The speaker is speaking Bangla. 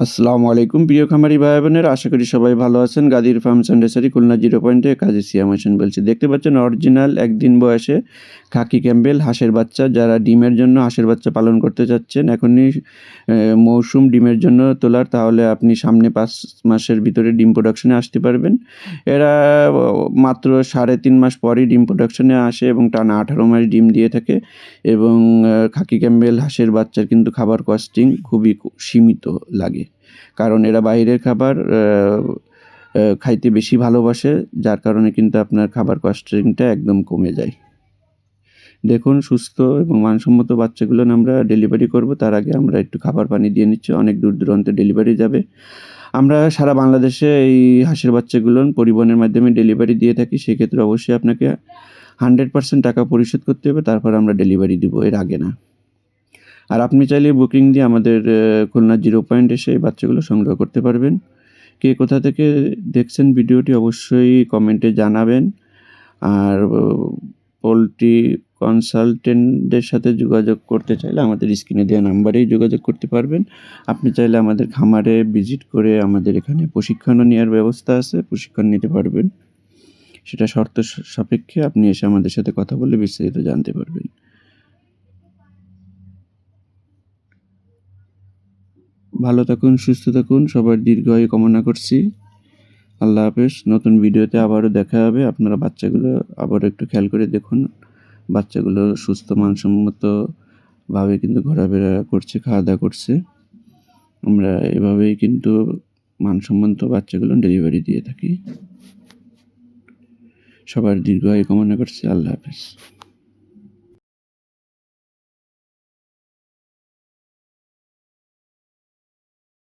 আসসালামু আলাইকুম প্রিয় খামারি ভাই বোনেরা, আশা করি সবাই ভালো আছেন। গাদির ফার্মস অ্যান্ড হ্যাচারি, খুলনা 0 পয়েন্টে কাজী সিয়াম হোসেন বলছি। দেখতে পাচ্ছেন অরিজিনাল একদিন বয়সে খাকি ক্যাম্বেল হাঁসের বাচ্চা। যারা ডিমের জন্য হাঁসের বাচ্চা পালন করতে চাচ্ছেন, এখনই মৌসুম ডিমের জন্য তোলার, তাহলে আপনি সামনে 5 মাসের ভিতরে ডিম প্রোডাকশনে আসতে পারবেন। এরা মাত্র 3.5 মাস পরই ডিম প্রোডাকশনে আসে এবং টানা 18 মাস ডিম দিয়ে থাকে। এবং খাকি ক্যাম্বেল হাঁসের বাচ্চার কিন্তু খাবার কস্টিং খুবই সীমিত লাগে। কারণ এরা বাইরের খাবার খাইতে বেশি ভালোবাসে, যার কারণে কিন্তু আপনার খাবার কস্টিংটা একদম কমে যায়। দেখুন, সুস্থ এবং মানসম্মত বাচ্চাগুলো আমরা ডেলিভারি করব, তার আগে আমরা একটু খাবার পানি দিয়ে নিচ্ছি। অনেক দূর দূরান্তে ডেলিভারি যাবে। আমরা সারা বাংলাদেশে এই হাঁসের বাচ্চাগুলো পরিবহনের মাধ্যমে ডেলিভারি দিয়ে থাকি। সেক্ষেত্রে অবশ্যই আপনাকে 100% টাকা পরিশোধ করতে হবে, তারপর আমরা ডেলিভারি দিব, এর আগে না। আর আপনি চাইলে বুকিং দিয়ে আমাদের খুলনা 0 পয়েন্ট এসে এই বাচ্চাগুলো সংগ্রহ করতে পারবেন। কে কোথা থেকে দেখছেন ভিডিওটি অবশ্যই কমেন্টে জানাবেন। আর পোল্ট্রি কনসালটেন্টদের সাথে যোগাযোগ করতে চাইলে আমাদের স্ক্রিনে দেওয়া নাম্বারেই যোগাযোগ করতে পারবেন। আপনি চাইলে আমাদের খামারে ভিজিট করে আমাদের এখানে প্রশিক্ষণও নেওয়ার ব্যবস্থা আছে, প্রশিক্ষণ নিতে পারবেন। সেটা শর্ত সাপেক্ষে আপনি এসে আমাদের সাথে কথা বলে বিস্তারিত জানতে পারবেন। ভালো থাকুন, সুস্থ থাকুন, সবার দীর্ঘায়ু কামনা করছি। আল্লাহ হাফেজ। নতুন ভিডিওতে আবারও দেখা হবে। আপনারা বাচ্চাগুলো আবারও একটু খেয়াল করে দেখুন। বাচ্চাগুলো সুস্থ মানসম্মতভাবে কিন্তু ঘোরাফেরা করছে, খাওয়া-দাওয়া করছে। আমরা এভাবেই কিন্তু মানসম্মত বাচ্চাগুলো ডেলিভারি দিয়ে থাকি। সবার দীর্ঘায়ু কামনা করছি। আল্লাহ হাফেজ।